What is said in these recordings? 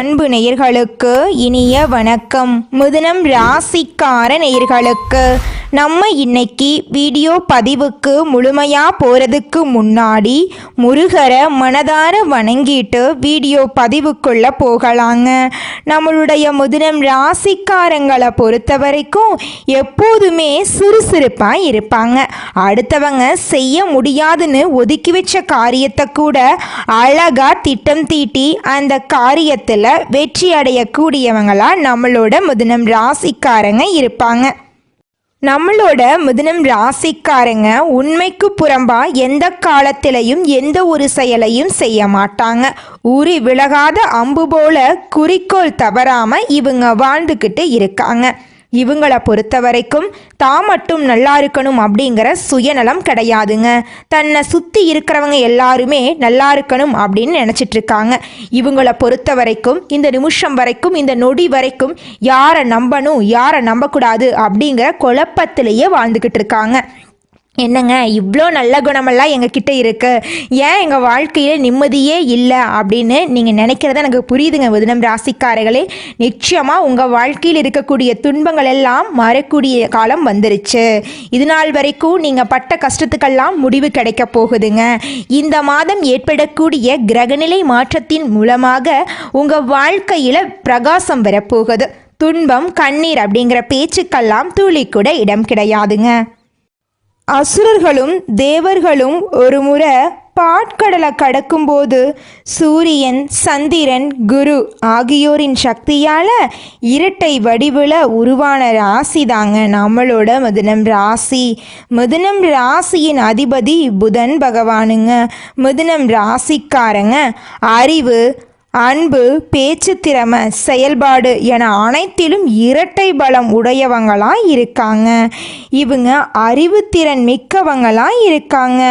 அன்பு நேயர்களுக்கு இனிய வணக்கம். மிதுனம் ராசிக்கார நேயர்களுக்கு நம்ம இன்னைக்கு வீடியோ பதிவுக்கு முழுமையாக போகிறதுக்கு முன்னாடி முருகரை மனதார வணங்கிட்டு வீடியோ பதிவுக்குள்ளே போகலாங்க. நம்மளுடைய மிதுனம் ராசிக்காரங்களை பொறுத்த வரைக்கும் எப்போதுமே சுறுசுறுப்பாக இருப்பாங்க. அடுத்தவங்க செய்ய முடியாதுன்னு ஒதுக்கி வச்ச காரியத்தை கூட அழகாக திட்டம் தீட்டி அந்த காரியத்தில் வெற்றி அடையக்கூடியவங்களா நம்மளோட மிதுனம் ராசிக்காரங்க இருப்பாங்க. நம்மளோட மிதுனம் ராசிக்காரங்க உண்மைக்கு புறம்பா எந்த காலத்திலையும் எந்த ஒரு செயலையும் செய்ய மாட்டாங்க. உரி விலகாத அம்பு போல குறிக்கோள் தவறாம இவங்க வாழ்ந்துக்கிட்டு இருக்காங்க. இவங்களை பொறுத்த வரைக்கும் தான் மட்டும் நல்லா இருக்கணும் அப்படிங்கிற சுயநலம் கிடையாதுங்க. தன்னை சுற்றி இருக்கிறவங்க எல்லாருமே நல்லா இருக்கணும் அப்படின்னு நினச்சிட்டு இருக்காங்க. இவங்களை பொறுத்த வரைக்கும் இந்த நிமிஷம் வரைக்கும் இந்த நொடி வரைக்கும் யாரை நம்பணும் யாரை நம்பக்கூடாது அப்படிங்கிற குழப்பத்திலேயே வாழ்ந்துக்கிட்டு இருக்காங்க. என்னங்க இவ்வளோ நல்ல குணமெல்லாம் எங்ககிட்ட இருக்குது, ஏன் எங்கள் வாழ்க்கையில் நிம்மதியே இல்லை அப்படின்னு நீங்கள் நினைக்கிறத எனக்கு புரியுதுங்க மிதுனம் ராசிக்காரர்களே. நிச்சயமாக உங்கள் வாழ்க்கையில் இருக்கக்கூடிய துன்பங்கள் எல்லாம் மறக்கூடிய காலம் வந்துருச்சு. இது நாள் வரைக்கும் நீங்கள் பட்ட கஷ்டத்துக்கெல்லாம் முடிவு கிடைக்க போகுதுங்க. இந்த மாதம் ஏற்படக்கூடிய கிரகநிலை மாற்றத்தின் மூலமாக உங்கள் வாழ்க்கையில் பிரகாசம் வரப்போகுது. துன்பம் கண்ணீர் அப்படிங்கிற பேச்சுக்கெல்லாம் துளி கூட இடம் கிடையாதுங்க. அசுரர்களும் தேவர்களும் ஒரு முறை பாட்கடலை கடக்கும்போது சூரியன் சந்திரன் குரு ஆகியோரின் சக்தியால் இரட்டை வடிவில் உருவான ராசி தாங்க நம்மளோட மிதுனம் ராசி. மிதுனம் ராசியின் அதிபதி புதன் பகவானுங்க. மிதுனம் ராசிக்காரங்க அறிவு, அன்பு, பேச்சு திறமை, செயல்பாடு என அனைத்திலும் இரட்டை பலம் உடையவங்களாக இருக்காங்க. இவங்க அறிவுத்திறன் மிக்கவங்களாக இருக்காங்க.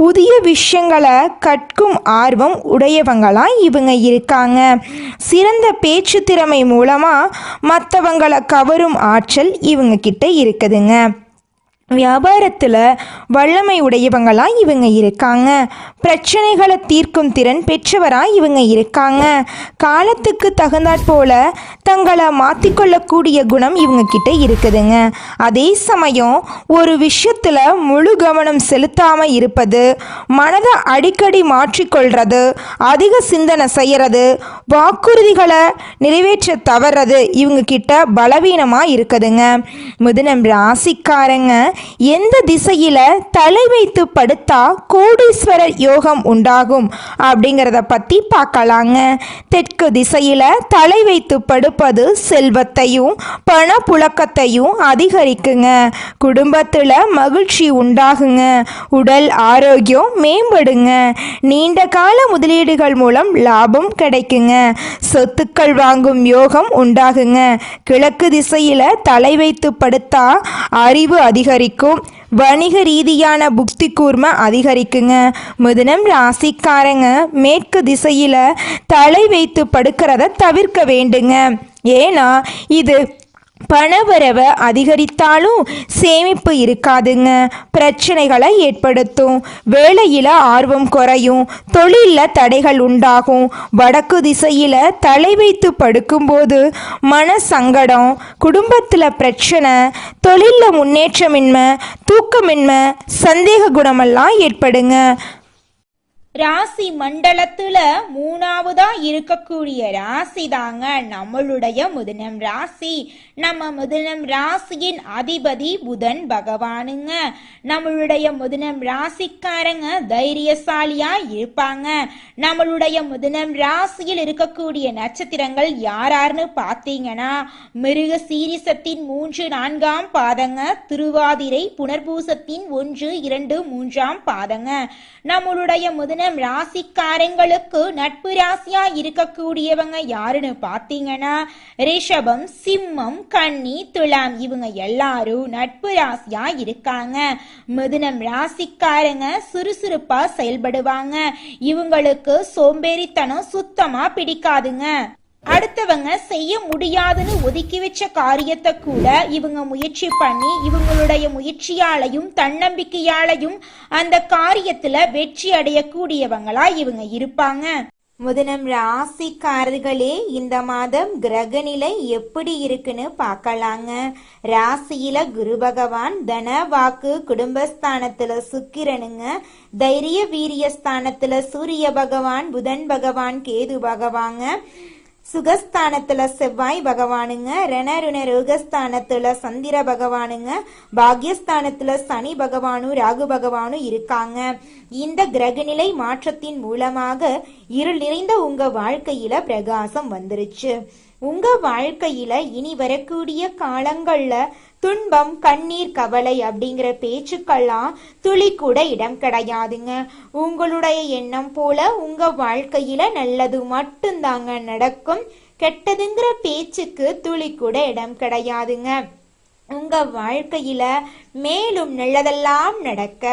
புதிய விஷயங்களை கற்கும் ஆர்வம் உடையவங்களாக இவங்க இருக்காங்க. சிறந்த பேச்சு திறமை மூலமாக மற்றவங்களை கவரும் ஆற்றல் இவங்க கிட்ட இருக்குதுங்க. வியாபாரத்தில் வல்லமை உடையவங்களாக இவங்க இருக்காங்க. பிரச்சனைகளை தீர்க்கும் திறன் பெற்றவராக இவங்க இருக்காங்க. காலத்துக்கு தகுந்தாற் போல தங்களை மாற்றிக்கொள்ளக்கூடிய குணம் இவங்க கிட்ட இருக்குதுங்க. அதே சமயம் ஒரு விஷயத்தில் முழு கவனம் செலுத்தாமல் இருப்பது, மனதை அடிக்கடி மாற்றிக்கொள்வது, அதிக சிந்தனை செய்கிறது, வாக்குறுதிகளை நிறைவேற்ற தவறது இவங்க கிட்ட பலவீனமாக இருக்குதுங்க. மிதுனம் ராசிக்காரங்க எந்த திசையில தலை வைத்து படுத்தா கோடீஸ்வரர் யோகம் உண்டாகும் அப்படிங்கிறத பத்தி பார்க்கலாங்க. தெற்கு திசையில தலை வைத்து படுப்பது செல்வத்தையும் பண புழக்கத்தையும் அதிகரிக்குங்க. குடும்பத்துல மகிழ்ச்சி உண்டாகுங்க. உடல் ஆரோக்கியம் மேம்படுங்க. நீண்ட கால முதலீடுகள் மூலம் லாபம் கிடைக்குங்க. சொத்துக்கள் வாங்கும் யோகம் உண்டாகுங்க. கிழக்கு திசையில தலை வைத்து படுத்தா அறிவு அதிகரிக்கும். வணிக ரீதியான புத்தி கூர்மை அதிகரிக்குங்க. மிதுனம் ராசிக்காரங்க மேற்கு திசையில தலை வைத்து படுக்கிறத தவிர்க்க வேண்டுங்க. ஏன்னா இது பணவரவை அதிகரித்தாலும் சேமிப்பு இருக்காதுங்க. பிரச்சனைகளை ஏற்படுத்தும். வேலையில் ஆர்வம் குறையும். தொழிலில் தடைகள் உண்டாகும். வடக்கு திசையில் தலை வைத்து படுக்கும்போது மன சங்கடம், குடும்பத்தில் பிரச்சனை, தொழிலில் முன்னேற்றமின்மை, தூக்கமின்மை, சந்தேக குணமெல்லாம் ஏற்படுங்க. ராசி மண்டலத்துல மூணாவதா இருக்கக்கூடிய ராசி தாங்க நம்மளுடைய மிதுனம் ராசி. நம்ம மிதுனம் ராசியின் அதிபதி புதன் பகவானுங்க. நம்மளுடைய மிதுனம் ராசிக்காரங்க தைரியசாலியா இருப்பாங்க. நம்மளுடைய மிதுனம் ராசியில் இருக்கக்கூடிய நட்சத்திரங்கள் யாராருன்னு பார்த்தீங்கன்னா மிருக சீரிசத்தின் 3, 4ஆம் பாதங்க, திருவாதிரை புனர்பூசத்தின் 1, 2, 3ஆம் பாதங்க. நம்மளுடைய மிதுனம் ராசிக்காரங்களுக்கு நட்பு ராசியா இருக்கக்கூடியவங்க யாருன்னு பாத்தீங்கன்னா ரிஷபம், சிம்மம், கன்னி, துலாம் இவங்க எல்லாரும் நட்பு ராசியா இருக்காங்க. மிதுனம் ராசிக்காரங்க சுறுசுறுப்பா செயல்படுவாங்க. இவங்களுக்கு சோம்பேறித்தனம் சுத்தமா பிடிக்காதுங்க. அடுத்தவங்க செய்ய முடியாதுன்னு ஒதுக்கி வச்ச காரியத்தை கூட இவங்க முயற்சி பண்ணி இவங்களுடைய முயற்சியாலையும் தன்னம்பிக்கையாலையும் அந்த காரியத்துல வெற்றி அடையக்கூடியவங்களா இவங்க இருப்பாங்க. முதனம் ராசிக்காரர்களே, இந்த மாதம் கிரகநிலை எப்படி இருக்குன்னு பார்க்கலாங்க. ராசியில குரு பகவான், தன வாக்கு குடும்பஸ்தானத்துல சுக்கிரனுங்க, தைரிய வீரிய ஸ்தானத்துல சூரிய பகவான், புதன் பகவான், கேது பகவாங்க, சுகஸ்தானத்துல செவ்வாய் பகவானுங்க, ரணருண ரோகஸ்தானத்துல சந்திர பகவானுங்க, பாக்யஸ்தானத்துல சனி பகவானும் ராகு பகவானும் இருக்காங்க. இந்த கிரகநிலை மாற்றத்தின் மூலமாக இருள் நிறைந்த உங்க வாழ்க்கையில பிரகாசம் வந்துருச்சு. உங்க வாழ்க்கையில இனி வரக்கூடிய காலங்கள்ல துன்பம், கண்ணீர், கவலை அப்படிங்கிற பேச்சுக்கெல்லாம் துளி கூட இடம் கிடையாதுங்க. உங்களுடைய எண்ணம் போல உங்க வாழ்க்கையில நல்லது மட்டும்தாங்க நடக்கும். கெட்டதுங்கிற பேச்சுக்கு துளி கூட இடம் கிடையாதுங்க. உங்க வாழ்க்கையில மேலும் நல்லதெல்லாம் நடக்க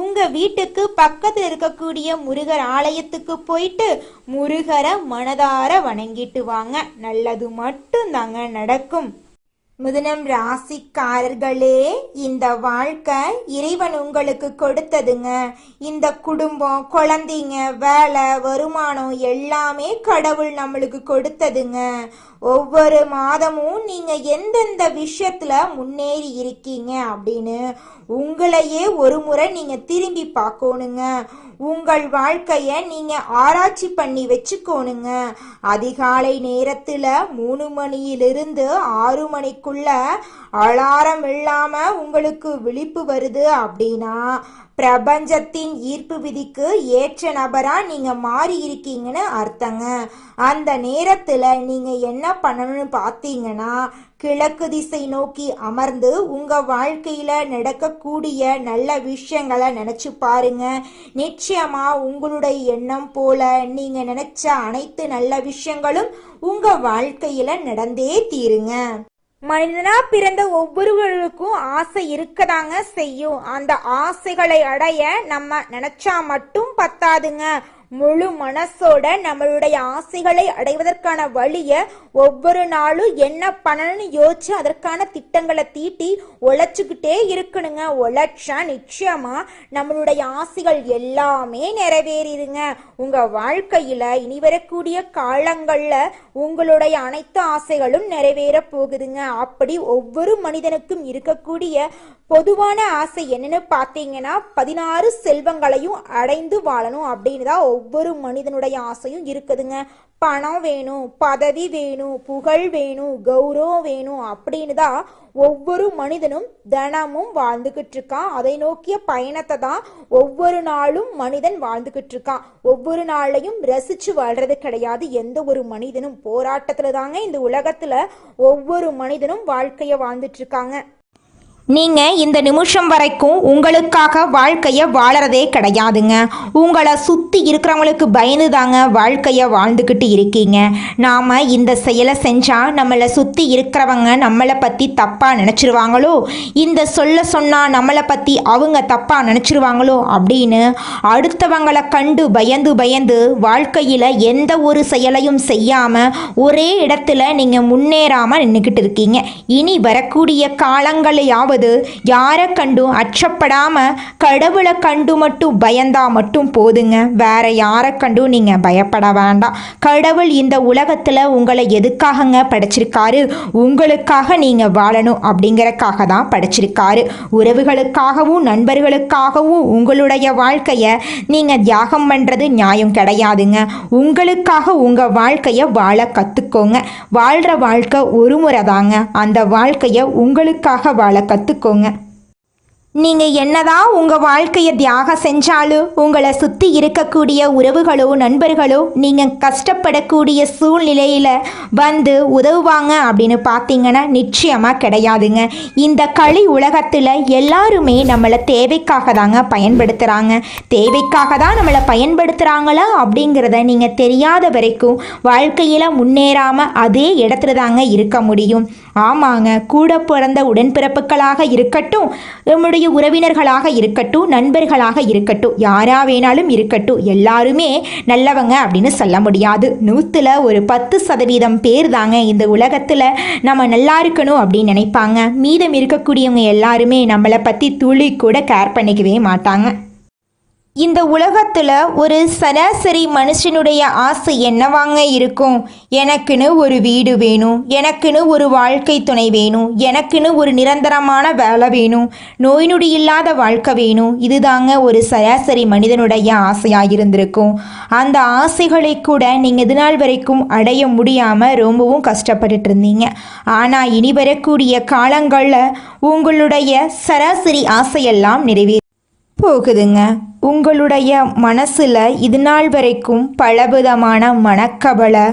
உங்க வீட்டுக்கு பக்கத்துல இருக்கக்கூடிய முருகர் ஆலயத்துக்கு போயிட்டு முருகரை மனதார வணங்கிட்டு வாங்க. நல்லது மட்டும்தாங்க நடக்கும். மிதுனம் ராசிக்காரர்களே, இந்த வாழ்க்கை இறைவன் உங்களுக்கு கொடுத்ததுங்க. இந்த குடும்பம், குழந்தைங்க, வேலை, வருமானம் எல்லாமே கடவுள் நம்மளுக்கு கொடுத்ததுங்க. ஒவ்வொரு மாதமும் நீங்க எந்தெந்த விஷயத்துல முன்னேறி இருக்கீங்க அப்படின்னு உங்களையே ஒரு முறை நீங்க திரும்பி பார்க்கணுங்க. உங்கள் வாழ்க்கைய நீங்க ஆராய்ச்சி பண்ணி வச்சுக்கோணுங்க. அதிகாலை நேரத்துல 3 மணியிலிருந்து 6 மணிக்குள்ள அலாரம் இல்லாம உங்களுக்கு விழிப்பு வருது அப்படின்னா பிரபஞ்சத்தின் ஈர்ப்பு விதிக்கு ஏற்ற நபரா நீங்க மாறி இருக்கீங்கன்னு அர்த்தங்க. அந்த நேரத்துல நீங்க என்ன பண்ணணும்னு பார்த்தீங்கன்னா, கிழக்கு திசை நோக்கி அமர்ந்து உங்க வாழ்க்கையில நடக்கக்கூடிய நல்ல விஷயங்களை நினைச்சு பாருங்க. நிச்சயமா உங்களுடைய எண்ணம் போல நீங்க நினைச்ச அனைத்து நல்ல விஷயங்களும் உங்க வாழ்க்கையில நடந்தே தீருங்க. மனிதனா பிறந்த ஒவ்வொருவருக்கும் ஆசை இருக்கதாங்க செய்யும். அந்த ஆசைகளை அடைய நம்ம நினைச்சா மட்டும் பத்தாதுங்க. முழு மனசோட நம்மளுடைய ஆசைகளை அடைவதற்கான வழிய ஒவ்வொரு நாளும் என்ன பண்ணணும்னு யோசிச்சு அதற்கான திட்டங்களை தீட்டி உழைச்சுக்கிட்டே இருக்கணுங்க. உழைச்சா நிச்சயமா நம்மளுடைய ஆசைகள் எல்லாமே நிறைவேறிடுங்க. உங்க வாழ்க்கையில இனி வரக்கூடிய காலங்கள்ல உங்களுடைய அனைத்து ஆசைகளும் நிறைவேற போகுதுங்க. அப்படி ஒவ்வொரு மனிதனுக்கும் இருக்கக்கூடிய பொதுவான ஆசை என்னன்னு பார்த்தீங்கன்னா 16 செல்வங்களையும் அடைந்து வாழணும் அப்படின்னு தான் ஒவ்வொரு மனிதனுடைய ஆசையும் இருக்குதுங்க. பணம் வேணும், பதவி வேணும், புகழ் வேணும், கௌரவம் வேணும் அப்படின்னு தான் ஒவ்வொரு மனிதனும் தினமும் வாழ்ந்துகிட்டு இருக்கான். அதை நோக்கிய பயணத்தை தான் ஒவ்வொரு நாளும் மனிதன் வாழ்ந்துகிட்டு இருக்கான். ஒவ்வொரு நாளையும் ரசிச்சு வாழ்றது கிடையாது. எந்த ஒரு மனிதனும் போராட்டத்துல தாங்க இந்த உலகத்துல ஒவ்வொரு மனிதனும் வாழ்க்கைய வாழ்ந்துட்டு இருக்காங்க. நீங்க இந்த நிமிஷம் வரைக்கும் உங்களுக்காக வாழ்க்கைய வாழறதே கிடையாதுங்க. உங்களை சுத்தி இருக்கிறவங்களுக்கு பயந்து தாங்க வாழ்க்கைய வாழ்ந்துக்கிட்டு இருக்கீங்க. நாம இந்த செயலை செஞ்சா நம்மளை சுத்தி இருக்கிறவங்க நம்மளை பத்தி தப்பா நினைச்சிருவாங்களோ, இந்த சொன்னா நம்மளை பத்தி அவங்க தப்பா நினைச்சிருவாங்களோ அப்படின்னு அடுத்தவங்களை கண்டு பயந்து பயந்து வாழ்க்கையில எந்த ஒரு செயலையும் செய்யாம ஒரே இடத்துல நீங்க முன்னேறாம நின்றுக்கிட்டு இருக்கீங்க. இனி வரக்கூடிய காலங்களையாவது யாரை கண்டும் அச்சப்படாம கடவுளை கண்டு மட்டும் பயந்தா மட்டும் போதுங்க. வேற யாரை கண்டும் நீங்க பயப்பட வேண்டாம். கடவுள் இந்த உலகத்துல உங்களை எதுக்காகங்க படைச்சிருக்காரு? உங்களுக்காக நீங்க வாழணும் அப்படிங்கறக்காக தான் படைச்சிருக்காரு. உறவுகளுக்காகவும் நண்பர்களுக்காகவும் உங்களுடைய வாழ்க்கைய நீங்க தியாகம் பண்றது நியாயம் கிடையாதுங்க. உங்களுக்காக உங்க வாழ்க்கைய வாழ கத்துக்கோங்க. வாழ்ற வாழ்க்கை ஒரு முறை தாங்க. அந்த வாழ்க்கைய உங்களுக்காக வாழ கத்துக்கோங்க. நீங்கள் என்னதான் உங்கள் வாழ்க்கையை தியாகம் செஞ்சாலும் உங்களை சுற்றி இருக்கக்கூடிய உறவுகளோ நண்பர்களோ நீங்கள் கஷ்டப்படக்கூடிய சூழ்நிலையில் வந்து உதவுவாங்க அப்படின்னு பார்த்தீங்கன்னா நிச்சயமாக கிடையாதுங்க. இந்த களி உலகத்தில் எல்லாருமே நம்மளை தேவைக்காக தாங்க பயன்படுத்துகிறாங்க. தேவைக்காக தான் நம்மளை பயன்படுத்துகிறாங்களா அப்படிங்கிறத நீங்கள் தெரியாத வரைக்கும் வாழ்க்கையில் முன்னேறாமல் அதே இடத்துல தாங்க இருக்க முடியும். ஆமாங்க, கூட பிறந்த உடன்பிறப்புகளாக இருக்கட்டும், நம்முடைய உறவினர்களாக இருக்கட்டும், நண்பர்களாக இருக்கட்டும், யாரா வேணாலும் இருக்கட்டும், எல்லாருமே நல்லவங்க அப்படின்னு சொல்ல முடியாது. 100ல் ஒரு 10% பேர் தாங்க இந்த உலகத்தில் நம்ம நல்லா இருக்கணும் அப்படின்னு நினைப்பாங்க. மீதம் இருக்கக்கூடியவங்க எல்லாருமே நம்மளை பற்றி துளி கூட கேர் பண்ணிக்கவே மாட்டாங்க. இந்த உலகத்தில் ஒரு சராசரி மனுஷனுடைய ஆசை என்னவாங்க இருக்கும்? எனக்குன்னு ஒரு வீடு வேணும், எனக்குன்னு ஒரு வாழ்க்கை துணை வேணும், எனக்குன்னு ஒரு நிரந்தரமான வேலை வேணும், நோய் நொடி இல்லாத வாழ்க்கை வேணும். இதுதாங்க ஒரு சராசரி மனிதனுடைய ஆசையாக இருந்திருக்கும். அந்த ஆசைகளை கூட நீங்கள் இது நாள் வரைக்கும் அடைய முடியாமல் ரொம்பவும் கஷ்டப்பட்டுட்டு இருந்தீங்க. ஆனால் இனி வரக்கூடிய காலங்களில் உங்களுடைய சராசரி ஆசையெல்லாம் நிறைவேறும் போகுதுங்க. உங்களுடைய மனசில் இது நாள் வரைக்கும் பலவிதமான மனக்கவலை,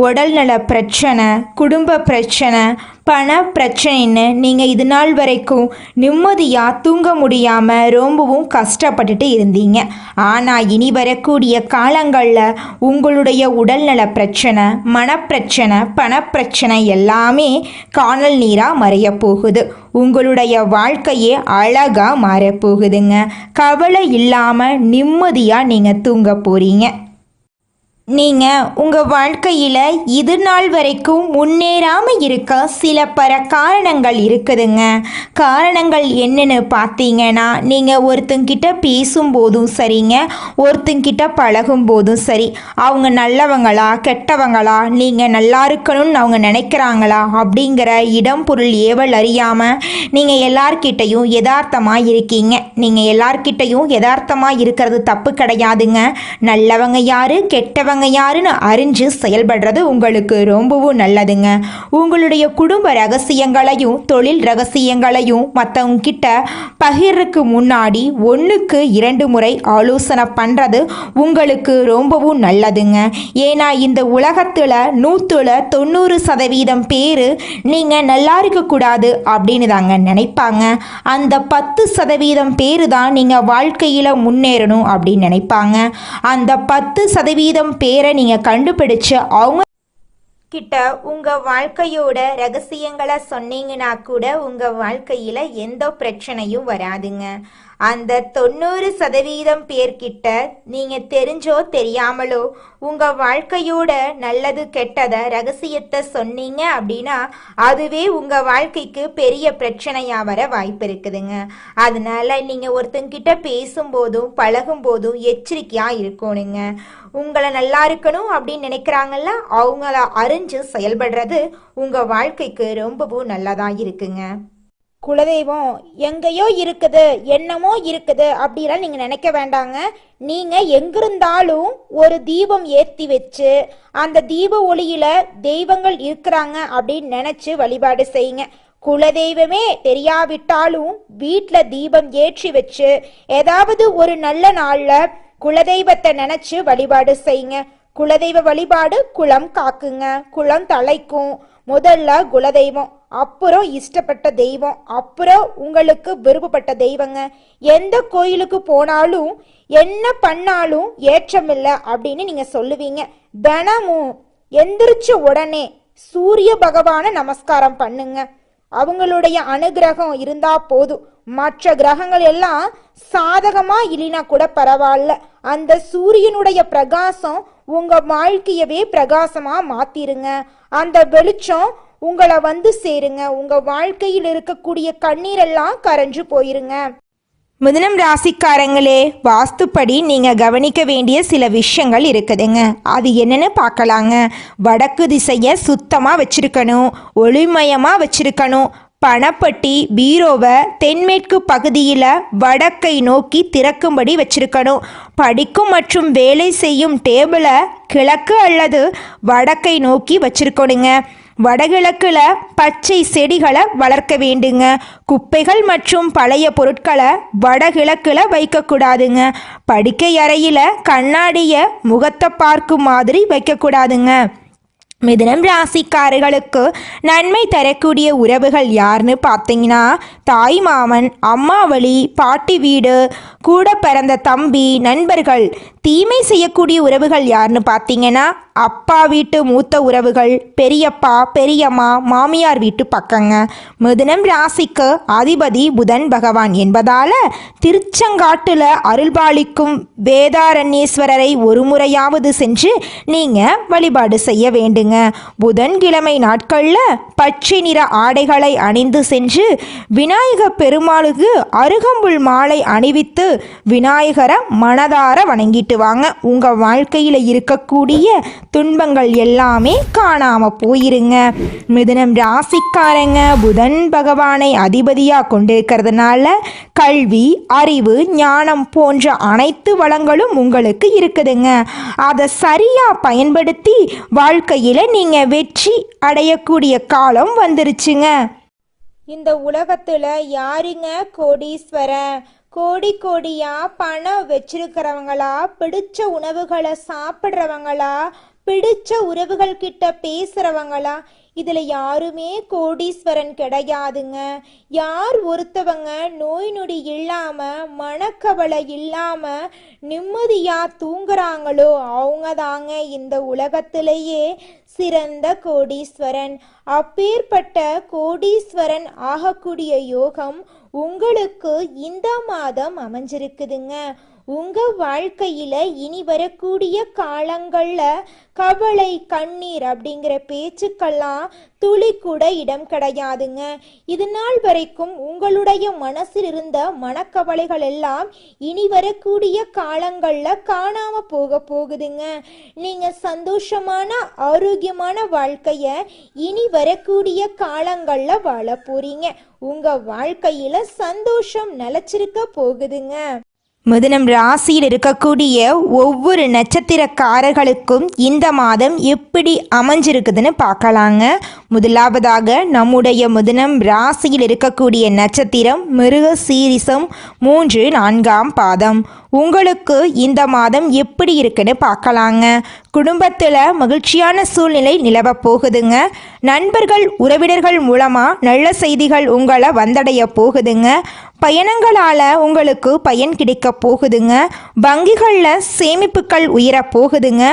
உடல்நல பிரச்சனை, குடும்ப பிரச்சனை, பண பிரச்சனைன்னு நீங்கள் இது நாள் வரைக்கும் நிம்மதியாக தூங்க முடியாமல் ரொம்பவும் கஷ்டப்பட்டுட்டு இருந்தீங்க. ஆனால் இனி வரக்கூடிய காலங்களில் உங்களுடைய உடல்நல பிரச்சனை, மனப்பிரச்சனை, பணப்பிரச்சனை எல்லாமே காணல் நீராக மறைய போகுது. உங்களுடைய வாழ்க்கையே அழகாக மாறப்போகுதுங்க. கவலை இல்லாமல் நிம்மதியாக நீங்கள் தூங்க போகிறீங்க. நீங்கள் உங்கள் வாழ்க்கையில் இது நாள் வரைக்கும் முன்னேறாமல் இருக்க சில காரணங்கள் இருக்குதுங்க. காரணங்கள் என்னன்னு பார்த்தீங்கன்னா, நீங்கள் ஒருத்தங்கிட்ட பேசும்போதும் சரிங்க, ஒருத்தங்கிட்ட பழகும் போதும் சரி, அவங்க நல்லவங்களா கெட்டவங்களா, நீங்கள் நல்லா இருக்கணும்னு அவங்க நினைக்கிறாங்களா அப்படிங்கிற இடம் பொருள் ஏவல் அறியாமல் நீங்கள் எல்லார்கிட்டையும் யதார்த்தமாக இருக்கீங்க. நீங்கள் எல்லார்கிட்டையும் யதார்த்தமாக இருக்கிறது தப்பு கிடையாதுங்க. நல்லவங்க யாரு கெட்டவங்க யாருன்னு அறிஞ்சு செயல்படுறது உங்களுக்கு ரொம்பவும் நல்லதுங்க. உங்களுடைய குடும்ப ரகசியங்களையும் தொழில் ரகசியங்களையும் மற்றவங்க கிட்ட பகிர்றதுக்கு முன்னாடி 1க்கு 2 முறை ஆலோசனை பண்ணுறது உங்களுக்கு ரொம்பவும் நல்லதுங்க. ஏன்னா இந்த உலகத்தில் 190% பேர் நீங்கள் நல்லா இருக்கக்கூடாது அப்படின்னு தாங்க நினைப்பாங்க. அந்த 10% பேர் தான் நீங்கள் வாழ்க்கையில் முன்னேறணும் அப்படின்னு நினைப்பாங்க. அந்த 10% பேரை நீங்கள் கண்டுபிடிச்சு அவங்க கிட்ட உங்கள் வாழ்க்கையோட ரகசியங்களை சொன்னீங்கன்னா கூட உங்கள் வாழ்க்கையில் எந்த பிரச்சனையும் வராதுங்க. அந்த 90% பேர்கிட்ட நீங்கள் தெரிஞ்சோ தெரியாமலோ உங்கள் வாழ்க்கையோட நல்லது கெட்டதை ரகசியத்தை சொன்னீங்க அப்படின்னா அதுவே உங்கள் வாழ்க்கைக்கு பெரிய பிரச்சனையாக வர வாய்ப்பு இருக்குதுங்க. அதனால நீங்கள் ஒருத்தங்கிட்ட பேசும்போதும் பழகும்போதும் எச்சரிக்கையாக இருக்கணுங்க. உங்களை நல்லா இருக்கணும் அப்படின்னு நினைக்கிறாங்கல்ல, அவங்கள அறிஞ்சு செயல்படுறது உங்கள் வாழ்க்கைக்கு ரொம்பவும் நல்லதாக இருக்குங்க. குலதெய்வம் எங்கேயோ இருக்குது, என்னமோ இருக்குது அப்படிலாம் நீங்க நினைக்க வேண்டாங்க. நீங்க எங்கிருந்தாலும் ஒரு தீபம் ஏற்றி வச்சு அந்த தீப ஒளியில தெய்வங்கள் இருக்கிறாங்க அப்படின்னு நினைச்சு வழிபாடு செய்யுங்க. குலதெய்வமே தெரியாவிட்டாலும் வீட்டில் தீபம் ஏற்றி வச்சு ஏதாவது ஒரு நல்ல நாள்ல குலதெய்வத்தை நினைச்சு வழிபாடு செய்யுங்க. குலதெய்வ வழிபாடு குலம் காக்குங்க, குலம் தலைக்கும். முதல்ல குலதெய்வம், அப்புறம் இஷ்டப்பட்ட தெய்வம், அப்புறம் உங்களுக்கு விருப்பப்பட்ட தெய்வங்க. எந்த கோயிலுக்கு போனாலும் என்ன பண்ணாலும் ஏற்றமில்லை அப்படின்னு நீங்க சொல்லுவீங்க. தினமும் எந்திரிச்ச உடனே சூரிய பகவானை நமஸ்காரம் பண்ணுங்க. அவங்களுடைய அனுகிரகம் இருந்தா போதும். மற்ற கிரகங்கள் எல்லாம் சாதகமா இல்லைனா கூட பரவாயில்ல, அந்த சூரியனுடைய பிரகாசம் உங்க வாழ்க்கையவே பிரகாசமா மாத்திருங்க. அந்த வெளிச்சம் உங்களை வந்து சேருங்க. உங்க வாழ்க்கையில் இருக்கக்கூடிய கண்ணீரெல்லாம் கரைஞ்சு போயிருங்க. மிதுனம் ராசிக்காரங்களே, வாஸ்துப்படி நீங்கள் கவனிக்க வேண்டிய சில விஷயங்கள் இருக்குதுங்க. அது என்னன்னு பார்க்கலாங்க. வடக்கு திசையை சுத்தமாக வச்சுருக்கணும், ஒளிமயமாக வச்சுருக்கணும். பணப்பட்டி பீரோவை தென்மேற்கு பகுதியில் வடக்கை நோக்கி திறக்கும்படி வச்சிருக்கணும். படிக்கும் மற்றும் வேலை செய்யும் டேபிளை கிழக்கு அல்லது வடக்கை நோக்கி வச்சிருக்கணுங்க. வடகிழக்கில் பச்சை செடிகளை வளர்க்க வேண்டுங்க. குப்பைகள் மற்றும் பழைய பொருட்களை வடகிழக்கில் வைக்கக்கூடாதுங்க. படுக்கை அறையில் கண்ணாடியை முகத்தை பார்க்கும் மாதிரி வைக்கக்கூடாதுங்க. மிதுனம் ராசிக்காரர்களுக்கு நன்மை தரக்கூடிய உறவுகள் யாருன்னு பார்த்தீங்கன்னா, தாய் மாமன், அம்மா வழி, பாட்டி வீடு, கூட பிறந்த தம்பி, நண்பர்கள். தீமை செய்யக்கூடிய உறவுகள் யாருன்னு பார்த்தீங்கன்னா, அப்பா வீட்டு மூத்த உறவுகள், பெரியப்பா பெரியம்மா, மாமியார் வீட்டு பக்கங்க. மிதுனம் ராசிக்கு அதிபதி புதன் பகவான் என்பதால் திருச்செங்காட்டில் அருள்பாலிக்கும் வேதாரண்யேஸ்வரரை ஒரு முறையாவது சென்று நீங்கள் வழிபாடு செய்ய வேண்டுங்க. கிடையாதுங்க. புதன்கிழமை நாட்களில் பச்சை நிற ஆடைகளை அணிந்து சென்று விநாயக பெருமாளுக்கு அருகம்புல் மாலை அணிவித்து விநாயகரை மனதார வணங்கிட்டு வாங்க. உங்கள் வாழ்க்கையில் இருக்கக்கூடிய துன்பங்கள் எல்லாமே காணாமல் போயிருங்க. மிதுனம் ராசிக்காரங்க புதன் பகவானை அதிபதியாக கொண்டிருக்கிறதுனால கல்வி, அறிவு, ஞானம் போன்ற அனைத்து வளங்களும் உங்களுக்கு இருக்குதுங்க. அதை சரியாக பயன்படுத்தி வாழ்க்கையில் நீங்கள் வெற்றி அடையக்கூடிய காலம் வந்துருச்சுங்க. இந்த உலகத்துல யாருங்க கோடீஸ்வரன்? கோடி கோடியா பணம் வச்சிருக்கிறவங்களா, பிடிச்ச உணவுகளை சாப்பிட்றவங்களா, பிடிச்ச உறவுகள் கிட்ட பேசுறவங்களா? இதுல யாருமே கோடீஸ்வரன் கிடையாதுங்க. யார் ஒருத்தவங்க நோய் நொடி இல்லாம, மனக்கவலை இல்லாம நிம்மதியா தூங்குறாங்களோ அவங்க தாங்க இந்த உலகத்திலேயே சிறந்த கோடீஸ்வரன். அப்பேற்பட்ட கோடீஸ்வரன் ஆகக்கூடிய யோகம் உங்களுக்கு இந்த மாதம் அமைஞ்சிருக்குதுங்க. உங்க வாழ்க்கையில இனி வரக்கூடிய காலங்கள்ல கவலை, கண்ணீர் அப்படிங்கிற பேச்சுக்கெல்லாம் துளி கூட இடம் கிடையாதுங்க. இது நாள் வரைக்கும் உங்களுடைய மனசில் இருந்த மனக்கவலைகள் எல்லாம் இனி வரக்கூடிய காலங்கள்ல காணாம போகுதுங்க. நீங்க சந்தோஷமான ஆரோக்கியமான வாழ்க்கைய இனி வரக்கூடிய காலங்கள்ல வாழ போறீங்க. உங்க வாழ்க்கையில சந்தோஷம் நிலைச்சிருக்க போகுதுங்க. மிதுனம் ராசியில் இருக்கக்கூடிய ஒவ்வொரு நட்சத்திரக்காரர்களுக்கும் இந்த மாதம் எப்படி அமைஞ்சிருக்குதுன்னு பார்க்கலாங்க. முதலாவதாக நம்முடைய மிதுனம் ராசியில் இருக்கக்கூடிய நட்சத்திரம் மிருக சீரிசம் 3, 4ஆம் பாதம். உங்களுக்கு இந்த மாதம் எப்படி இருக்குன்னு பார்க்கலாங்க. குடும்பத்தில் மகிழ்ச்சியான சூழ்நிலை நிலவ போகுதுங்க. நண்பர்கள், உறவினர்கள் மூலமாக நல்ல செய்திகள் உங்களை வந்தடைய போகுதுங்க. பயணங்களால் உங்களுக்கு பயன் கிடைக்க போகுதுங்க. வங்கிகளில் சேமிப்புகள் உயர போகுதுங்க.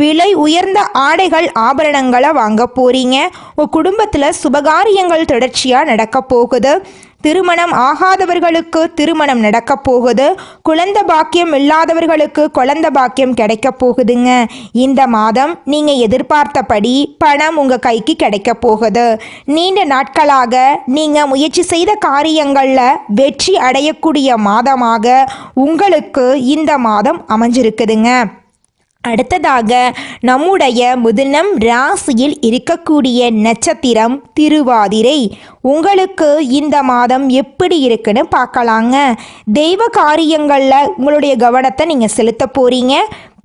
விலை உயர்ந்த ஆடைகள், ஆபரணங்களை வாங்க போகிறீங்க. உங்கள் குடும்பத்தில் சுபகாரியங்கள் தொடர்ச்சியாக நடக்க போகுது. திருமணம் ஆகாதவர்களுக்கு திருமணம் நடக்க போகுது. குழந்தை பாக்கியம் இல்லாதவர்களுக்கு குழந்தை பாக்கியம் கிடைக்க போகுதுங்க. இந்த மாதம் நீங்கள் எதிர்பார்த்தபடி பணம் உங்கள் கைக்கு கிடைக்க போகுது. நீண்ட நாட்களாக நீங்கள் முயற்சி செய்த காரியங்களில் வெற்றி அடையக்கூடிய மாதமாக உங்களுக்கு இந்த மாதம் அமைஞ்சிருக்குதுங்க. அடுத்ததாக நம்முடைய மிதுனம் ராசியில் இருக்கக்கூடிய நட்சத்திரம் திருவாதிரை. உங்களுக்கு இந்த மாதம் எப்படி இருக்குன்னு பார்க்கலாங்க. தெய்வ காரியங்களில் உங்களுடைய கவனத்தை நீங்கள் செலுத்த போகிறீங்க.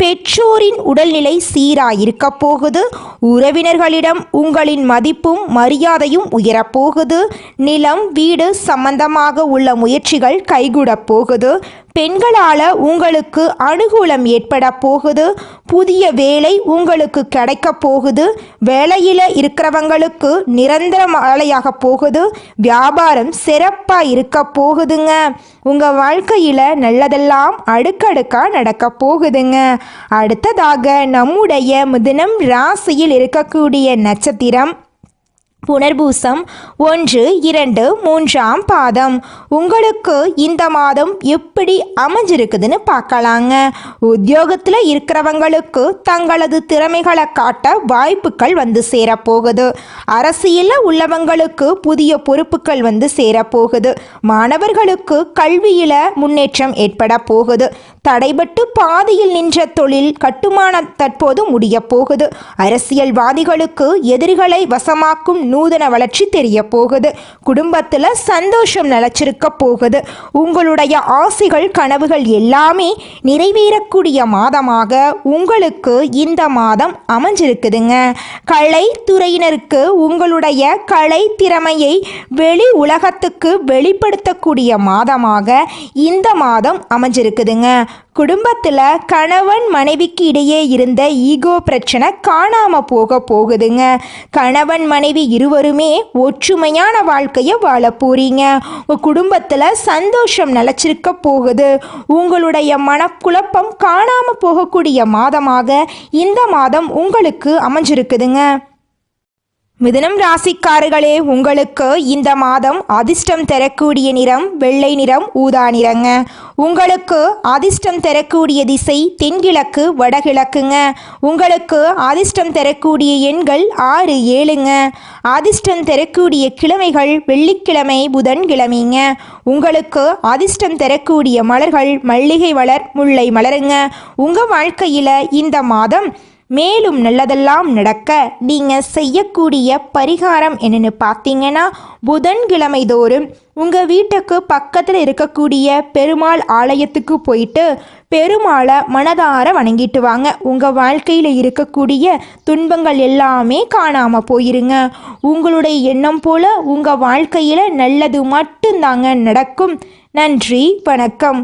பெற்றோரின் உடல்நிலை சீராக இருக்க போகுது. உறவினர்களிடம் உங்களின் மதிப்பும் மரியாதையும் உயரப்போகுது. நிலம், வீடு சம்பந்தமாக உள்ள முயற்சிகள் கைகூட போகுது. பெண்களால் உங்களுக்கு அனுகூலம் ஏற்பட போகுது. புதிய வேலை உங்களுக்கு கிடைக்க போகுது. வேலையில் இருக்கிறவங்களுக்கு நிரந்தர வேலையாக போகுது. வியாபாரம் சிறப்பாக இருக்க போகுதுங்க. உங்கள் வாழ்க்கையில் நல்லதெல்லாம் அடுக்கடுக்காக நடக்க போகுதுங்க. அடுத்ததாக நம்முடைய மிதுனம் ராசியில் இருக்கக்கூடிய நட்சத்திரம் புனர்பூசம் 1, 2, 3ஆம் பாதம். உங்களுக்கு இந்த மாதம் எப்படி அமைஞ்சிருக்குதுன்னு பார்க்கலாங்க. உத்தியோகத்தில் இருக்கிறவங்களுக்கு தங்களது திறமைகளை காட்ட வாய்ப்புகள் வந்து சேரப்போகுது. அரசியலில் உள்ளவங்களுக்கு புதிய பொறுப்புகள் வந்து சேரப்போகுது. மாணவர்களுக்கு கல்வியில் முன்னேற்றம் ஏற்பட போகுது. தடைபட்டு பாதியில் நின்ற தொழில் கட்டுமானம் தற்போது முடிய போகுது. அரசியல்வாதிகளுக்கு எதிரிகளை வசமாக்கும் நூதன வளர்ச்சி தெரிய போகுது. குடும்பத்தில் சந்தோஷம் நிலைச்சிருக்க போகுது. உங்களுடைய ஆசைகள், கனவுகள் எல்லாமே நிறைவேறக்கூடிய மாதமாக உங்களுக்கு இந்த மாதம் அமைஞ்சிருக்குதுங்க. கலைத்துறையினருக்கு உங்களுடைய கலை திறமையை வெளி உலகத்துக்கு வெளிப்படுத்தக்கூடிய மாதமாக இந்த மாதம் அமைஞ்சிருக்குதுங்க. குடும்பத்தில் கணவன் மனைவிக்கு இடையே இருந்த ஈகோ பிரச்சனை காணாம போகுதுங்க. கணவன் மனைவி இருவருமே ஒற்றுமையான வாழ்க்கையை வாழ போறீங்க. உங்கள் குடும்பத்தில் சந்தோஷம் நிலைச்சிருக்க போகுது. உங்களுடைய மனக்குழப்பம் காணாம போகக்கூடிய மாதமாக இந்த மாதம் உங்களுக்கு அமைஞ்சிருக்குதுங்க. மிதுனம் ராசிக்காரர்களே, உங்களுக்கு இந்த மாதம் அதிர்ஷ்டம் தரக்கூடிய நிறம் வெள்ளை நிறம், ஊதா நிறங்க. உங்களுக்கு அதிர்ஷ்டம் தரக்கூடிய திசை தென்கிழக்கு வடகிழக்குங்க. உங்களுக்கு அதிர்ஷ்டம் தரக்கூடிய எண்கள் 6 7ங்க. அதிர்ஷ்டம் தரக்கூடிய கிழமைகள் வெள்ளிக்கிழமை புதன்கிழமைங்க. உங்களுக்கு அதிர்ஷ்டம் தரக்கூடிய மலர்கள் மல்லிகை மலர், முல்லை மலருங்க. உங்கள் வாழ்க்கையில் இந்த மாதம் மேலும் நல்லதெல்லாம் நடக்க நீங்கள் செய்யக்கூடிய பரிகாரம் என்னென்னு பார்த்தீங்கன்னா, புதன்கிழமை தோறும் உங்கள் வீட்டுக்கு பக்கத்தில் இருக்கக்கூடிய பெருமாள் ஆலயத்துக்கு போயிட்டு பெருமாளை மனதார வணங்கிட்டு வாங்க. உங்கள் வாழ்க்கையில் இருக்கக்கூடிய துன்பங்கள் எல்லாமே காணாமல் போயிருங்க. உங்களுடைய எண்ணம் போல் உங்கள் வாழ்க்கையில் நல்லது மட்டும்தாங்க நடக்கும். நன்றி, வணக்கம்.